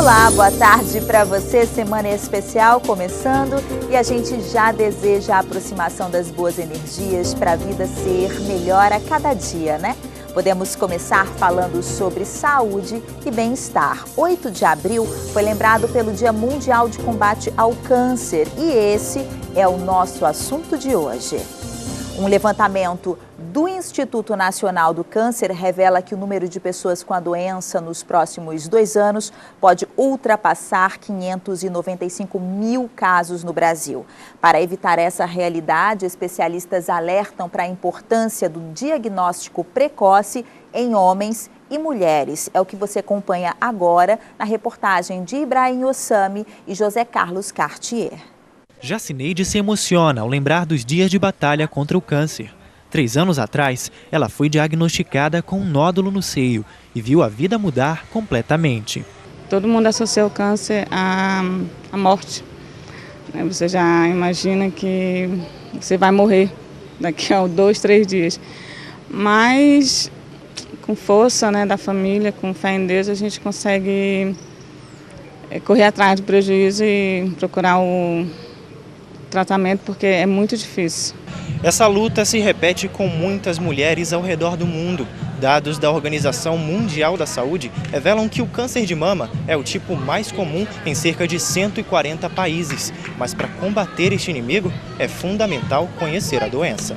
Olá, boa tarde para você, semana especial começando e a gente já deseja a aproximação das boas energias para a vida ser melhor a cada dia, né? Podemos começar falando sobre saúde e bem-estar. 8 de abril foi lembrado pelo Dia Mundial de Combate ao Câncer e esse é o nosso assunto de hoje. Um levantamento do Instituto Nacional do Câncer revela que o número de pessoas com a doença nos próximos 2 anos pode ultrapassar 595 mil casos no Brasil. Para evitar essa realidade, especialistas alertam para a importância do diagnóstico precoce em homens e mulheres. É o que você acompanha agora na reportagem de Ibrahim Ossami e José Carlos Cartier. Jacineide se emociona ao lembrar dos dias de batalha contra o câncer. 3 anos atrás, ela foi diagnosticada com um nódulo no seio e viu a vida mudar completamente. Todo mundo associa o câncer à morte. Você já imagina que você vai morrer daqui a 2, 3 dias. Mas com força, da família, com fé em Deus, a gente consegue correr atrás do prejuízo e procurar o tratamento, porque é muito difícil. Essa luta se repete com muitas mulheres ao redor do mundo. Dados da Organização Mundial da Saúde revelam que o câncer de mama é o tipo mais comum em cerca de 140 países. Mas para combater este inimigo, é fundamental conhecer a doença.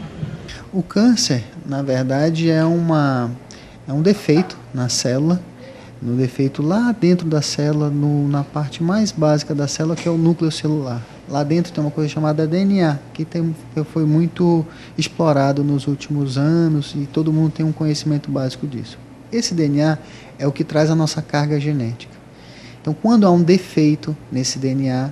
O câncer, na verdade, é um defeito na célula, no defeito lá dentro da célula, na parte mais básica da célula, que é o núcleo celular. Lá dentro tem uma coisa chamada DNA, que foi muito explorado nos últimos anos e todo mundo tem um conhecimento básico disso. Esse DNA é o que traz a nossa carga genética. Então, quando há um defeito nesse DNA,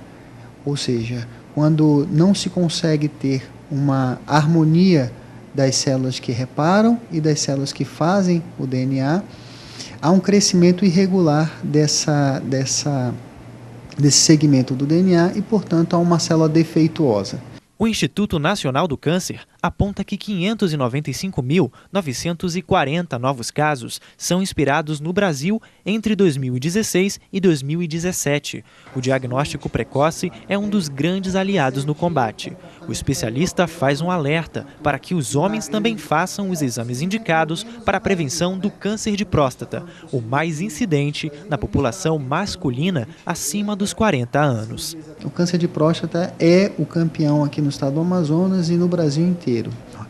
ou seja, quando não se consegue ter uma harmonia das células que reparam e das células que fazem o DNA, há um crescimento irregular desse segmento do DNA e, portanto, há uma célula defeituosa. O Instituto Nacional do Câncer aponta que 595.940 novos casos são inspirados no Brasil entre 2016 e 2017. O diagnóstico precoce é um dos grandes aliados no combate. O especialista faz um alerta para que os homens também façam os exames indicados para a prevenção do câncer de próstata, o mais incidente na população masculina acima dos 40 anos. O câncer de próstata é o campeão aqui no estado do Amazonas e no Brasil inteiro.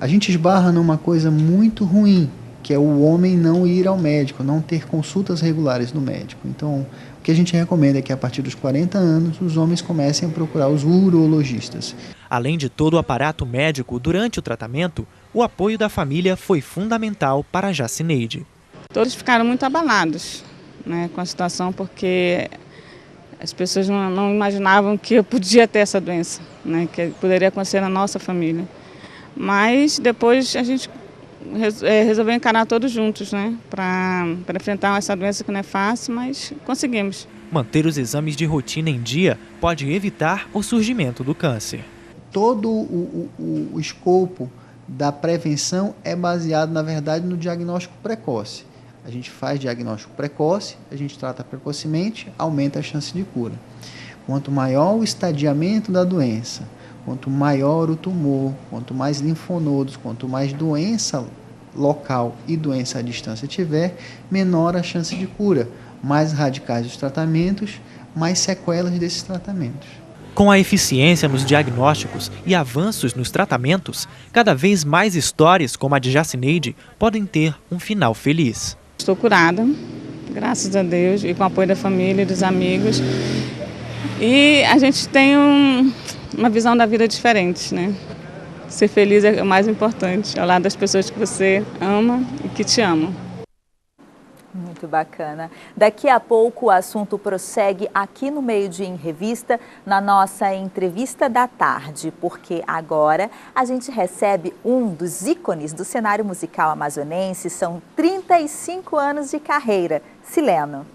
A gente esbarra numa coisa muito ruim, que é o homem não ir ao médico, não ter consultas regulares no médico. Então, o que a gente recomenda é que a partir dos 40 anos, os homens comecem a procurar os urologistas. Além de todo o aparato médico durante o tratamento, o apoio da família foi fundamental para Jacineide. Todos ficaram muito abalados, com a situação, porque as pessoas não imaginavam que eu podia ter essa doença, que poderia acontecer na nossa família. Mas depois a gente resolveu encarar todos juntos, para enfrentar essa doença que não é fácil, mas conseguimos. Manter os exames de rotina em dia pode evitar o surgimento do câncer. Todo o escopo da prevenção é baseado, na verdade, no diagnóstico precoce. A gente faz diagnóstico precoce, a gente trata precocemente, aumenta a chance de cura. Quanto maior o estadiamento da doença, quanto maior o tumor, quanto mais linfonodos, quanto mais doença local e doença à distância tiver, menor a chance de cura. Mais radicais os tratamentos, mais sequelas desses tratamentos. Com a eficiência nos diagnósticos e avanços nos tratamentos, cada vez mais histórias como a de Jacineide podem ter um final feliz. Estou curada, graças a Deus, e com o apoio da família e dos amigos. E a gente tem uma visão da vida diferente, Ser feliz é o mais importante, ao lado das pessoas que você ama e que te amam. Muito bacana. Daqui a pouco o assunto prossegue aqui no Meio Dia em Revista, na nossa entrevista da tarde, porque agora a gente recebe um dos ícones do cenário musical amazonense, são 35 anos de carreira, Sileno.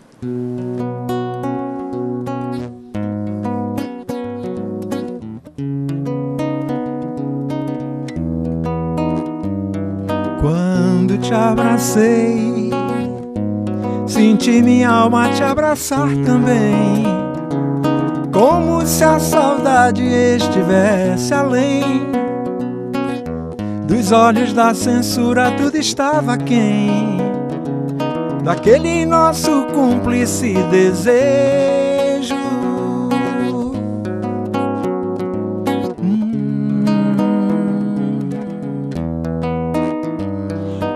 Quando te abracei, senti minha alma te abraçar também, como se a saudade estivesse além dos olhos da censura. Tudo estava aquém daquele nosso cúmplice desejo.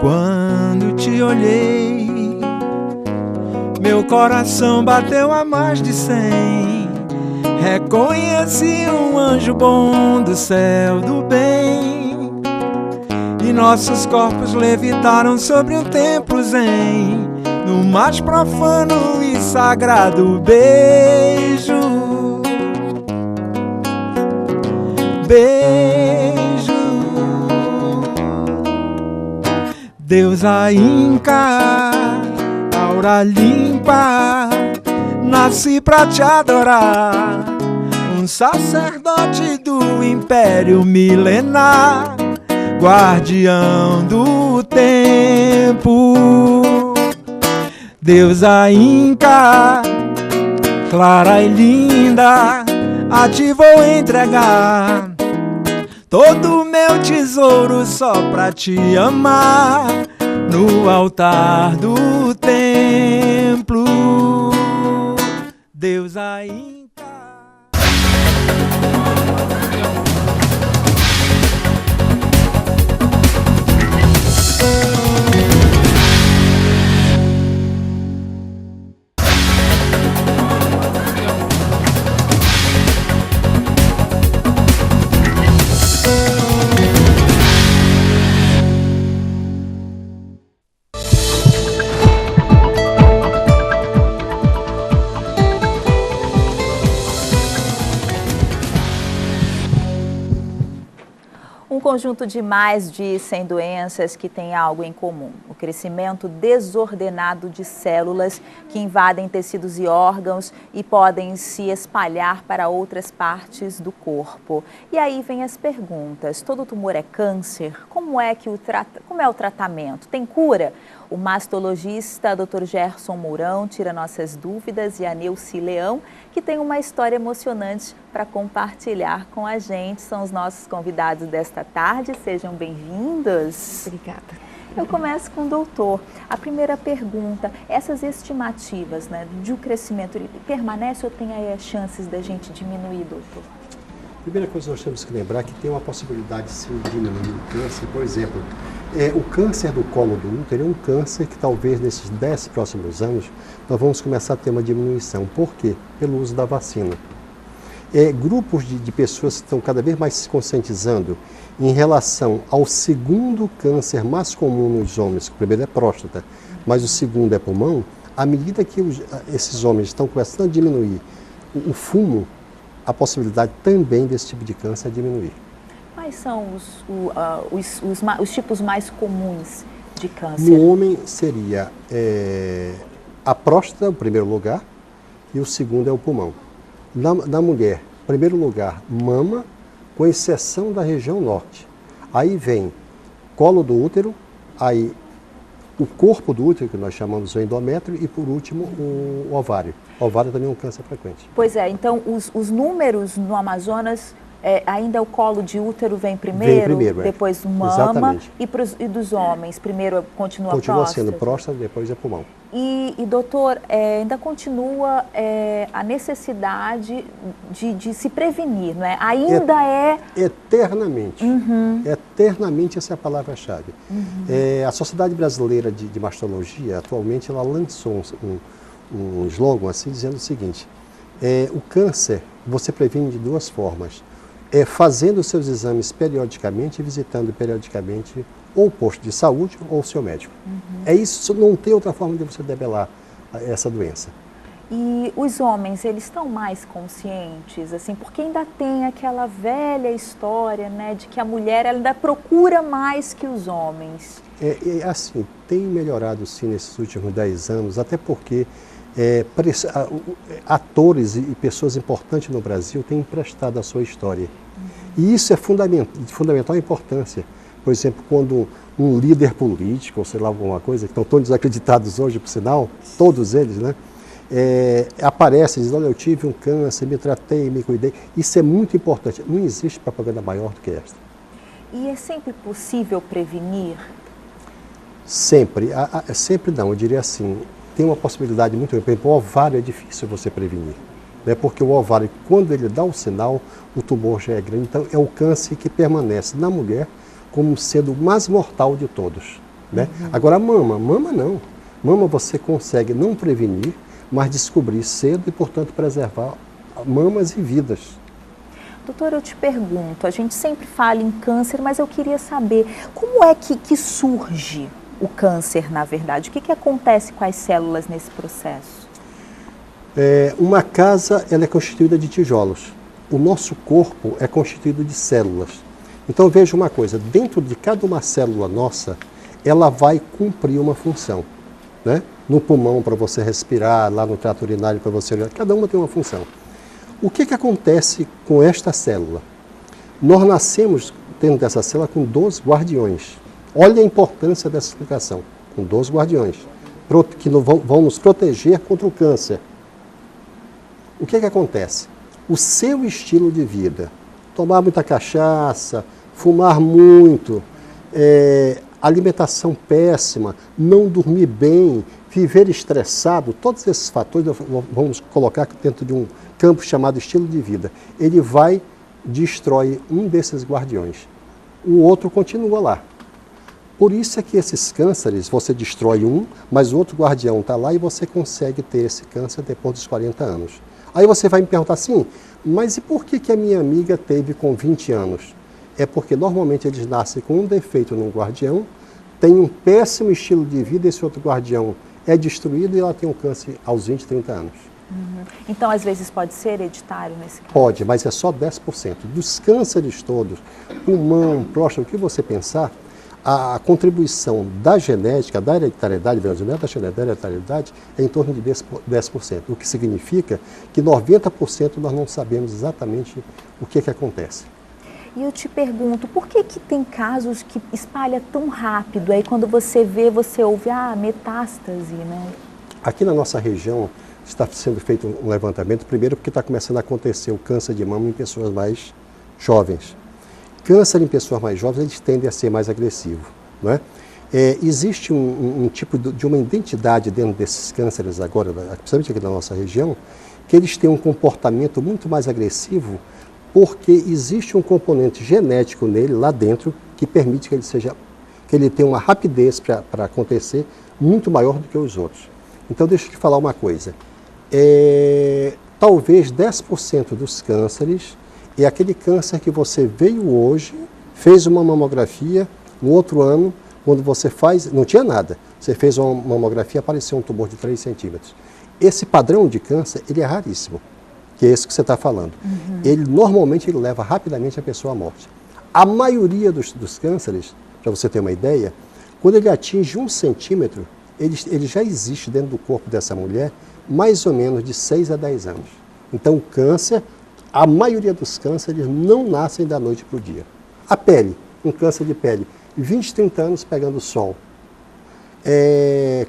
Quando te olhei, meu coração bateu a mais de 100. Reconheci um anjo bom do céu do bem, e nossos corpos levitaram sobre um templo zen, no mais profano e sagrado beijo. Beijo. Deusa Inca, aura limpa, nasci pra te adorar, um sacerdote do império milenar, guardião do tempo. Deusa Inca, clara e linda, a ti vou entregar todo o meu tesouro só pra te amar, no altar do templo. Deusa Inca. Um conjunto de mais de 100 doenças que têm algo em comum: o crescimento desordenado de células que invadem tecidos e órgãos e podem se espalhar para outras partes do corpo. E aí vem as perguntas: todo tumor é câncer? Como é o tratamento? Tem cura? O mastologista Dr. Gerson Mourão tira nossas dúvidas, e a Neuci Leão, que tem uma história emocionante para compartilhar com a gente. São os nossos convidados desta tarde. Sejam bem-vindos. Obrigada. Eu começo com o doutor. A primeira pergunta: essas estimativas, né, de um crescimento, ele permanece ou tem aí as chances da gente diminuir, doutor? Primeira coisa que nós temos que lembrar é que tem uma possibilidade sim de diminuir o câncer. Por exemplo, o câncer do colo do útero é um câncer que talvez nesses 10 próximos anos nós vamos começar a ter uma diminuição. Por quê? Pelo uso da vacina. Grupos de pessoas que estão cada vez mais se conscientizando em relação ao segundo câncer mais comum nos homens, que o primeiro é próstata, mas o segundo é pulmão. À medida que esses homens estão começando a diminuir o fumo, a possibilidade também desse tipo de câncer é diminuir. Quais são os tipos mais comuns de câncer? No homem seria a próstata, o primeiro lugar, e o segundo é o pulmão. Na mulher, primeiro lugar, mama, com exceção da região norte. Aí vem colo do útero, aí o corpo do útero, que nós chamamos de endométrio, e por último o ovário. O ovário também é um câncer frequente. Pois é, então os números no Amazonas, ainda o colo de útero vem primeiro, depois mama. Exatamente. E dos homens, primeiro continua a próstata? Continua sendo próstata, depois é pulmão. E doutor, ainda continua a necessidade de se prevenir, não é? Ainda Eternamente. Uhum. Eternamente, essa é a palavra-chave. Uhum. A Sociedade Brasileira de Mastologia, atualmente, ela lançou um slogan assim, dizendo o seguinte: o câncer você previne de duas formas. Fazendo os seus exames periodicamente e visitando periodicamente ou o posto de saúde ou o seu médico. Uhum. Isso, não tem outra forma de você debelar essa doença. E os homens, eles estão mais conscientes, assim, porque ainda tem aquela velha história, né, de que a mulher ela ainda procura mais que os homens. Assim, tem melhorado sim nesses últimos 10 anos, até porque atores e pessoas importantes no Brasil têm emprestado a sua história. E isso é de fundamental importância. Por exemplo, quando um líder político, ou sei lá, alguma coisa, que estão todos desacreditados hoje, por sinal, todos eles, né? Aparece e diz, olha, eu tive um câncer, me tratei, me cuidei. Isso é muito importante. Não existe propaganda maior do que esta. E é sempre possível prevenir? Sempre. Sempre não, eu diria assim, tem uma possibilidade muito grande. Por exemplo, o ovário é difícil você prevenir. Né? Porque o ovário, quando ele dá o sinal, o tumor já é grande. Então, é o câncer que permanece na mulher como sendo o mais mortal de todos. Né? Agora, a mama não. Mama você consegue não prevenir, mas descobrir cedo e, portanto, preservar mamas e vidas. Doutor, eu te pergunto, a gente sempre fala em câncer, mas eu queria saber, como é que surge o câncer, na verdade? O que acontece com as células nesse processo? Uma casa ela é constituída de tijolos. O nosso corpo é constituído de células. Então, veja uma coisa, dentro de cada uma célula nossa, ela vai cumprir uma função. Né? No pulmão para você respirar, lá no trato urinário para você urinar, cada uma tem uma função. O que acontece com esta célula? Nós nascemos dentro dessa célula com 2 guardiões. Olha a importância dessa explicação. Com 2 guardiões, que vão nos proteger contra o câncer. O que acontece? O seu estilo de vida, tomar muita cachaça, fumar muito, alimentação péssima, não dormir bem, viver estressado, todos esses fatores vamos colocar dentro de um campo chamado estilo de vida. Ele destrói um desses guardiões. O outro continua lá. Por isso é que esses cânceres, você destrói um, mas o outro guardião está lá e você consegue ter esse câncer depois dos 40 anos. Aí você vai me perguntar assim, mas e por que a minha amiga teve com 20 anos? É porque normalmente eles nascem com um defeito no guardião, tem um péssimo estilo de vida, esse outro guardião é destruído e ela tem um câncer aos 20, 30 anos. Então, às vezes, pode ser hereditário nesse caso? Pode, mas é só 10%. Dos cânceres todos, pulmão, próstata, o que você pensar, a contribuição da genética, da hereditariedade, da hereditariedade, é em torno de 10%. O que significa que 90% nós não sabemos exatamente o que acontece. E eu te pergunto, por que tem casos que espalha tão rápido? Aí quando você vê, você ouve, metástase, né? Aqui na nossa região está sendo feito um levantamento, primeiro porque está começando a acontecer o câncer de mama em pessoas mais jovens. Câncer em pessoas mais jovens, eles tendem a ser mais agressivos, não é? Existe um tipo de uma identidade dentro desses cânceres agora, principalmente aqui na nossa região, que eles têm um comportamento muito mais agressivo, porque existe um componente genético nele, lá dentro, que permite que ele tenha uma rapidez para acontecer muito maior do que os outros. Então, deixa eu te falar uma coisa. Talvez 10% dos cânceres é aquele câncer que você veio hoje, fez uma mamografia, no outro ano, quando você faz, não tinha nada, você fez uma mamografia e apareceu um tumor de 3 centímetros. Esse padrão de câncer, ele é raríssimo. Que é esse que você está falando. Ele normalmente leva rapidamente a pessoa à morte. A maioria dos cânceres, para você ter uma ideia, quando ele atinge 1 centímetro, ele já existe dentro do corpo dessa mulher mais ou menos de 6 a 10 anos. Então o câncer, a maioria dos cânceres não nascem da noite para o dia. A pele, um câncer de pele, 20, 30 anos pegando sol.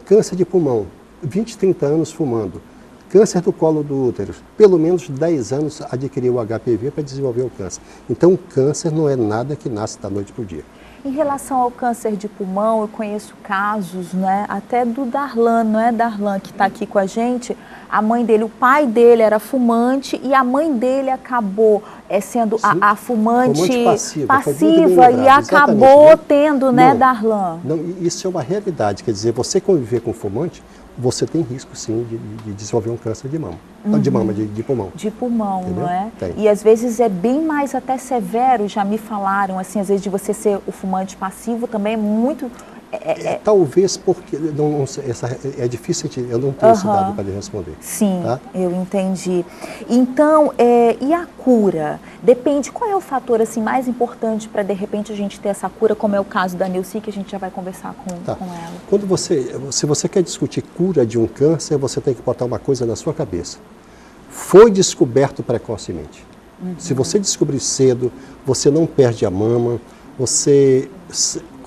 Câncer de pulmão, 20, 30 anos fumando. Câncer do colo do útero, pelo menos 10 anos adquiriu o HPV para desenvolver o câncer. Então, o câncer não é nada que nasce da noite para o dia. Em relação ao câncer de pulmão, eu conheço casos, né, até do Darlan, não é Darlan que está aqui com a gente, a mãe dele, o pai dele era fumante e a mãe dele acabou sendo a fumante passiva e acabou tendo, né, Darlan? Não, isso é uma realidade, quer dizer, você conviver com fumante, você tem risco, sim, de desenvolver um câncer de mama. De mama, de pulmão. De pulmão, entendeu? Não é? Tem. E às vezes é bem mais até severo, já me falaram, assim, às vezes de você ser o fumante passivo também é muito... Talvez porque, é difícil, eu não tenho esse dado para lhe responder. Sim, tá? Eu entendi. Então, e a cura? Depende, qual é o fator assim, mais importante para de repente a gente ter essa cura, como é o caso da Nilce, que a gente já vai conversar com ela. Se você quer discutir cura de um câncer, você tem que botar uma coisa na sua cabeça. Foi descoberto precocemente. Se você descobrir cedo, você não perde a mama, você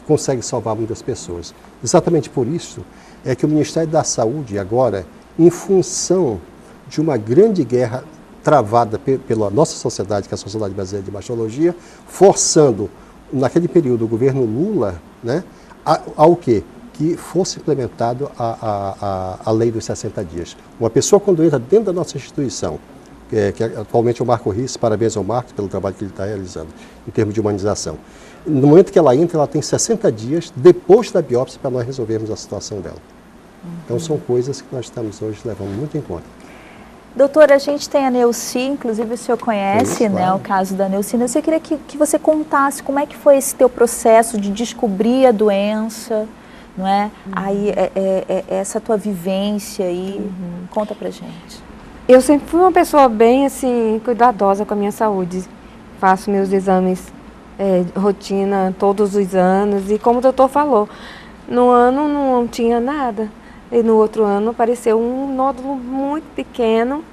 consegue salvar muitas pessoas. Exatamente por isso é que o Ministério da Saúde agora, em função de uma grande guerra travada pela nossa sociedade, que é a Sociedade Brasileira de Mastologia, forçando, naquele período, o governo Lula, né, ao quê? Que fosse implementado a lei dos 60 dias. Uma pessoa, quando entra dentro da nossa instituição, que atualmente é o Marco Riz, parabéns ao Marcos pelo trabalho que ele está realizando, em termos de humanização. No momento que ela entra, ela tem 60 dias depois da biópsia para nós resolvermos a situação dela. Então, são coisas que nós estamos hoje levando muito em conta. Doutora, a gente tem a Neuci, inclusive o senhor conhece, Isso, né, claro. o caso da Neuci. Eu queria que você contasse como é que foi esse teu processo de descobrir a doença, não é? Aí, essa tua vivência aí, conta pra gente. Eu sempre fui uma pessoa bem, assim, cuidadosa com a minha saúde. Faço meus exames rotina todos os anos e como o doutor falou, no ano não tinha nada. E no outro ano apareceu um nódulo muito pequeno,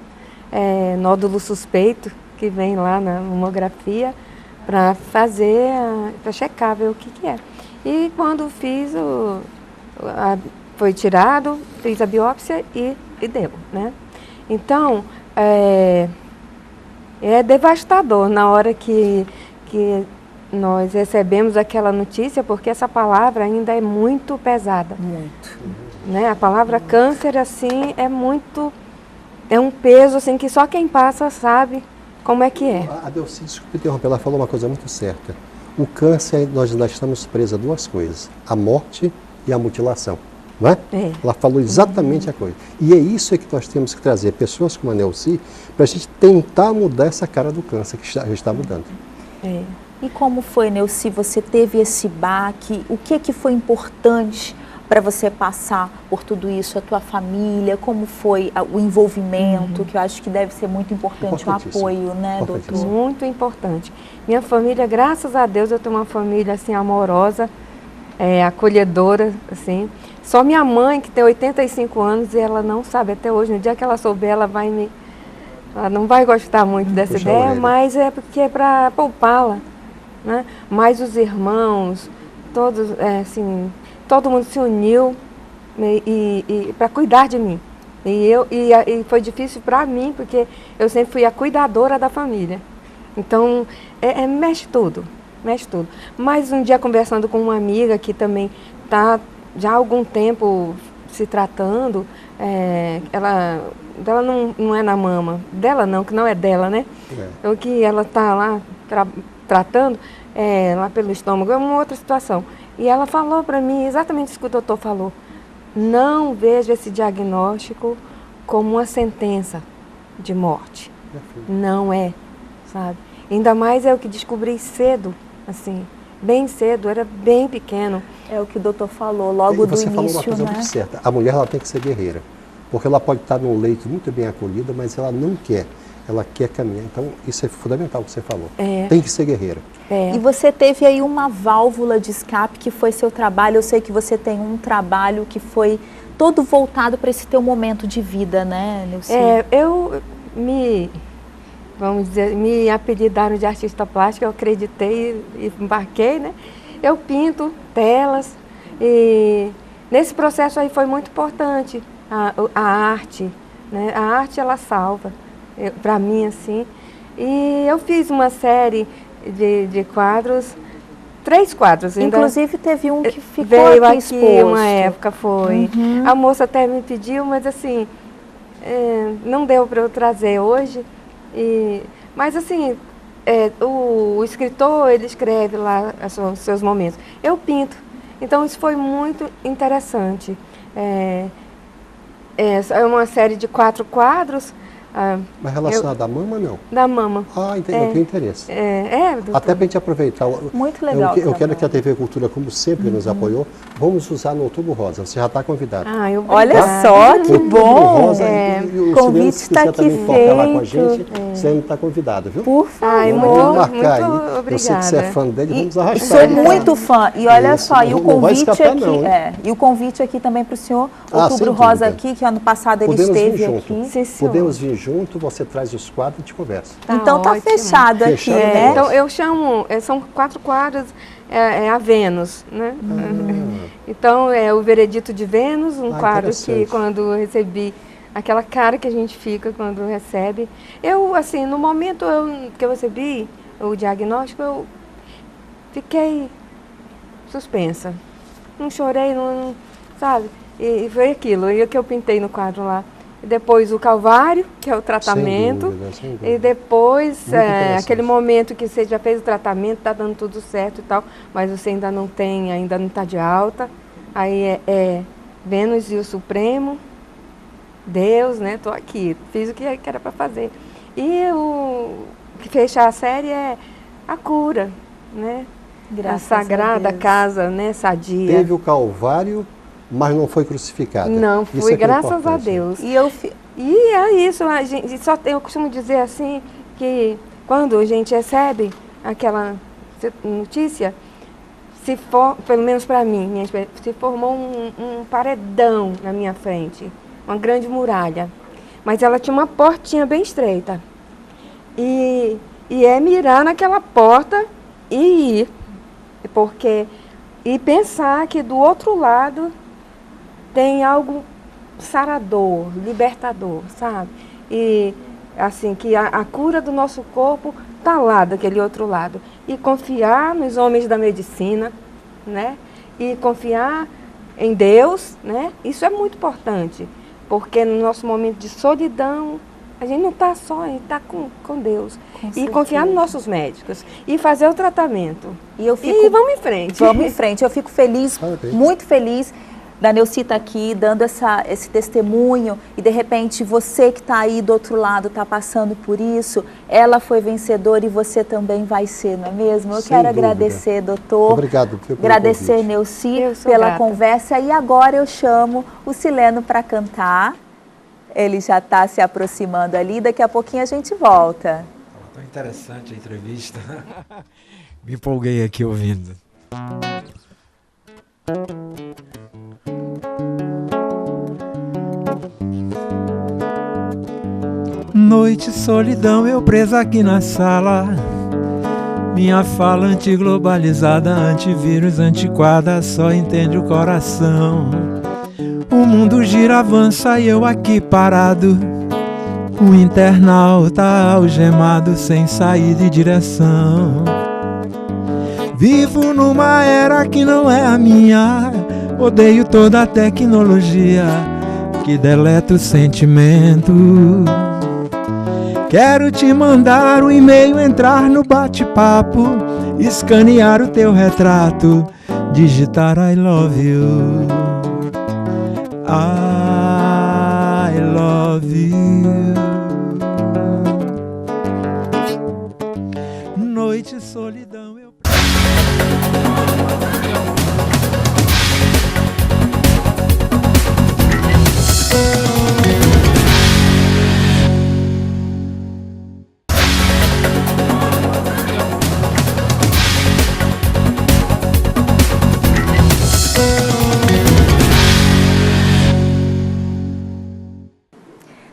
nódulo suspeito, que vem lá na mamografia para fazer, para checar, ver o que é. E quando fiz, foi tirado, fiz a biópsia e deu, né? Então, é devastador na hora que nós recebemos aquela notícia, porque essa palavra ainda é muito pesada. Muito. Né? A palavra câncer, assim, é um peso, assim, que só quem passa sabe como é que é. A Delcy, desculpe interromper, ela falou uma coisa muito certa. O câncer, nós ainda estamos presos a duas coisas, a morte e a mutilação. Não é? Ela falou exatamente a coisa. E é isso que nós temos que trazer, pessoas como a Neuci, para a gente tentar mudar essa cara do câncer que já está mudando. E como foi, Neuci, você teve esse baque? O que foi importante para você passar por tudo isso, a tua família? Como foi o envolvimento, que eu acho que deve ser muito importante, o apoio, né, doutor? Muito importante. Minha família, graças a Deus, eu tenho uma família, assim, amorosa, acolhedora, assim. Só minha mãe, que tem 85 anos, e ela não sabe até hoje. No dia que ela souber, ela não vai gostar muito dessa ideia, mas é porque é para poupá-la, né? Mas os irmãos, todos, assim, todo mundo se uniu e para cuidar de mim. E foi difícil para mim, porque eu sempre fui a cuidadora da família. Então, mexe tudo. Mas um dia, conversando com uma amiga que também está já há algum tempo se tratando, dela não é na mama, dela não, que não é dela, né? Então, que ela está lá tratando, lá pelo estômago, é uma outra situação. E ela falou para mim exatamente isso que o doutor falou. Não veja esse diagnóstico como uma sentença de morte. Não é, sabe? Ainda mais eu que descobri cedo, assim, bem cedo, era bem pequeno. É o que o doutor falou logo do início, né? Você falou uma coisa muito certa. A mulher, ela tem que ser guerreira. Porque ela pode estar num leito muito bem acolhida, mas ela não quer. Ela quer caminhar. Então, isso é fundamental o que você falou. Tem que ser guerreira. E você teve aí uma válvula de escape que foi seu trabalho. Eu sei que você tem um trabalho que foi todo voltado para esse teu momento de vida, né, Neuci? Vamos dizer, me apelidaram de artista plástica, eu acreditei e embarquei, né? Eu pinto telas e nesse processo aí foi muito importante a arte, né? A arte, ela salva, para mim, assim. E eu fiz uma série de quadros, 3 quadros. Inclusive teve um que ficou veio aqui exposto. Uma época, foi. A moça até me pediu, mas assim, não deu para eu trazer hoje. Mas assim, o escritor, ele escreve lá os seus momentos. Eu pinto. Então isso foi muito interessante. É uma série de 4 quadros. Mas relacionado à mama, não? Da mama. Ah, entendi, eu tenho interesse. Até para a gente aproveitar. Muito legal. Eu quero que a TV Cultura, como sempre, nos apoiou. Vamos usar no Outubro Rosa. Você já está convidado. Olha só, que bom. O convite está aqui feito. Lá com a gente, você ainda está convidado, viu? Por favor. Vamos marcar aí. Obrigada. Eu sei que você é fã dele, vamos arrastar. Sou muito fã. E olha só, e o convite escapar, aqui, não, e o convite aqui também para o senhor, Outubro Rosa aqui, que ano passado ele esteve aqui. Podemos vir junto. junto, você traz os quadros e a gente conversa. Então tá ótimo. fechado aqui, Fechado, né? Então eu chamo, são 4 quadros, a Vênus, né? Então é o Veredito de Vênus, um quadro que interessante. quando eu recebi, aquela cara que a gente fica quando recebe. Eu, assim, no momento que eu recebi o diagnóstico, eu fiquei suspensa. Não chorei, não, sabe? E foi aquilo, e o que eu pintei no quadro lá. E depois o Calvário, que é o tratamento. Sem dúvida. E depois, Muito interessante. aquele momento que você já fez o tratamento, tá dando tudo certo e tal, mas você ainda não tem, ainda não está de alta. Aí é Vênus e o Supremo, Deus, né? Tô aqui, fiz o que era para fazer. E o que fechar a série é a cura, né? Graças a sagrada a Deus. casa, né? Sadia. Teve o Calvário, mas não foi crucificada. Não, Isso fui, é que é graças a importante. Deus. E é isso, a gente, eu costumo dizer assim, que quando a gente recebe aquela notícia, se for, pelo menos para mim, se formou um paredão na minha frente, uma grande muralha, mas ela tinha uma portinha bem estreita. E é mirar naquela porta e ir, e pensar que do outro lado tem algo sarador, libertador, sabe? E assim, que a cura do nosso corpo está lá daquele outro lado. E confiar nos homens da medicina, né? E confiar em Deus, né? Isso é muito importante, porque no nosso momento de solidão, a gente não está só, a gente está com Deus. E confiar nos nossos médicos. E fazer o tratamento. E vamos em frente. Vamos em frente. Eu fico feliz, Parabéns. muito feliz da Neuci estar aqui, dando esse testemunho. E, de repente, você que está aí do outro lado, está passando por isso, ela foi vencedora e você também vai ser, não é mesmo? Eu Sem quero dúvida. agradecer, doutor. Obrigado pelo Agradecer, convite. Neuci, Eu sou pela grata. conversa. E agora eu chamo o Sileno para cantar. Ele já está se aproximando ali. Daqui a pouquinho a gente volta. Tão interessante a entrevista. Me empolguei aqui ouvindo. Noite, solidão, eu preso aqui na sala. Minha fala antiglobalizada, antivírus, antiquada, só entende o coração. O mundo gira, avança e eu aqui parado. O internauta algemado, sem saída e direção. Vivo numa era que não é a minha. Odeio toda a tecnologia que deleta o sentimento. Quero te mandar um e-mail, entrar no bate-papo, escanear o teu retrato, digitar I love you. I love you. Noite, solidão, eu...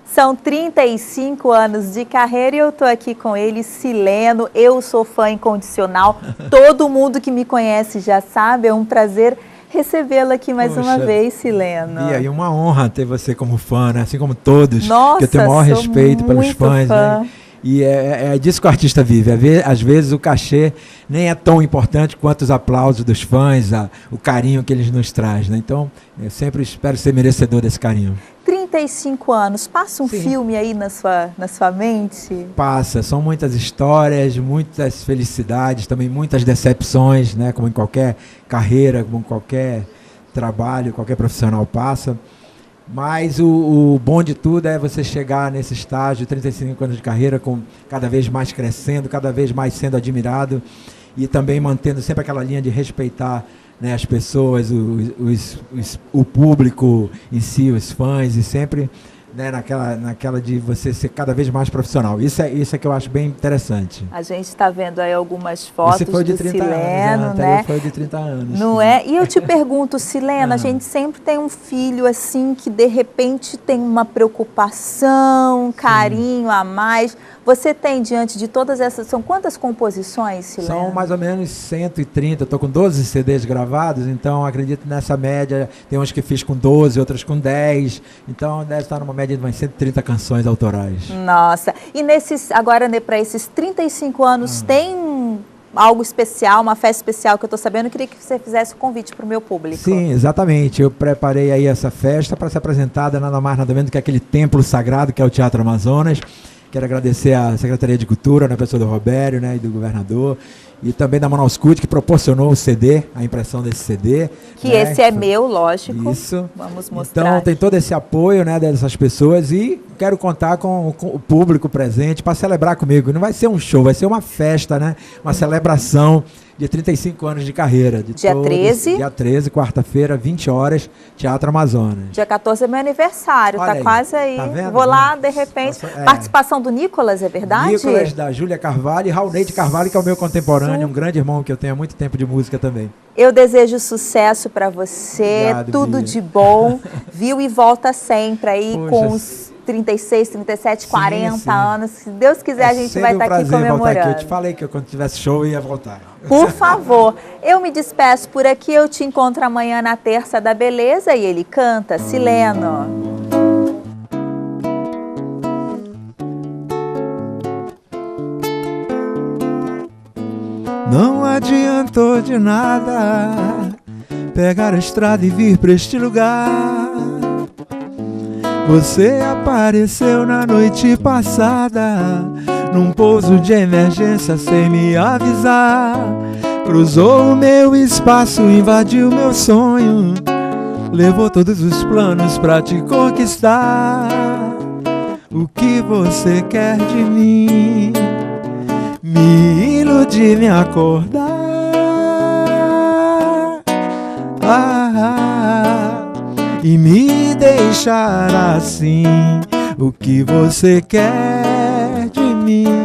São 35 anos de carreira e eu estou aqui com ele, Sileno. Eu sou fã incondicional. Todo mundo que me conhece já sabe. É um prazer recebê-lo aqui mais uma vez, Sileno. E aí, uma honra ter você como fã, né? Assim como todos. Nossa, que eu tenho o maior sou respeito pelos muito fãs, fã. né? E é disso que o artista vive. Às vezes o cachê nem é tão importante quanto os aplausos dos fãs, o carinho que eles nos trazem, né? Então, eu sempre espero ser merecedor desse carinho. 35 anos, passa um Sim. filme aí na sua mente? Passa, são muitas histórias, muitas felicidades, também muitas decepções, né? Como em qualquer carreira, como em qualquer trabalho, qualquer profissional passa. Mas o bom de tudo é você chegar nesse estágio, 35 anos de carreira, com cada vez mais crescendo, cada vez mais sendo admirado e também mantendo sempre aquela linha de respeitar, né, as pessoas, o público em si, os fãs, e sempre né, naquela de você ser cada vez mais profissional. Isso é que eu acho bem interessante. A gente está vendo aí algumas fotos Esse foi de do 30 Sileno, anos, né? Foi de 30 anos. Não sim. é? E eu te pergunto, Sileno, a gente sempre tem um filho assim que de repente tem uma preocupação, um carinho a mais. Você tem, diante de todas essas, são quantas composições, Sileno? São mais ou menos 130, estou com 12 CDs gravados, então acredito nessa média, tem uns que fiz com 12, outros com 10, então deve estar numa média de umas 130 canções autorais. Nossa, e agora, né, para esses 35 anos, tem algo especial, uma festa especial que eu estou sabendo? Eu queria que você fizesse o convite para o meu público. Sim, exatamente, eu preparei aí essa festa para ser apresentada nada mais nada menos que aquele templo sagrado que é o Teatro Amazonas. Quero agradecer à Secretaria de Cultura, na pessoa do Robério, né, e do governador, e também da Manaus Cult, que proporcionou o CD, a impressão desse CD. Que né, esse é meu, lógico. Isso. Vamos mostrar. Então tem todo esse apoio, né, dessas pessoas e quero contar com o público presente para celebrar comigo. Não vai ser um show, vai ser uma festa, né, uma celebração de 35 anos de carreira. Dia 13? Dia 13, quarta-feira, 20 horas, Teatro Amazonas. Dia 14 é meu aniversário, Olha tá quase aí. tá vendo? Vou lá, de repente. Participação do Nicolas, é verdade? Nicolas, da Júlia Carvalho e Raulney de Carvalho, que é o meu contemporâneo, um grande irmão que eu tenho há muito tempo de música também. Eu desejo sucesso para você, Obrigado, tudo Bia. de bom, viu? E volta sempre aí Poxa, com os 36, 37, 40 sim. anos. Se Deus quiser, a gente sempre vai estar aqui prazer voltar comemorando. aqui. Eu te falei que quando tivesse show eu ia voltar. Por favor, eu me despeço por aqui, eu te encontro amanhã na Terça da Beleza e ele canta Sileno. Não adiantou de nada pegar a estrada e vir pra este lugar. Você apareceu na noite passada, num pouso de emergência sem me avisar. Cruzou o meu espaço, invadiu meu sonho, levou todos os planos pra te conquistar. O que você quer de mim? Me iludir, me acordar, e me deixar assim. O que você quer de mim?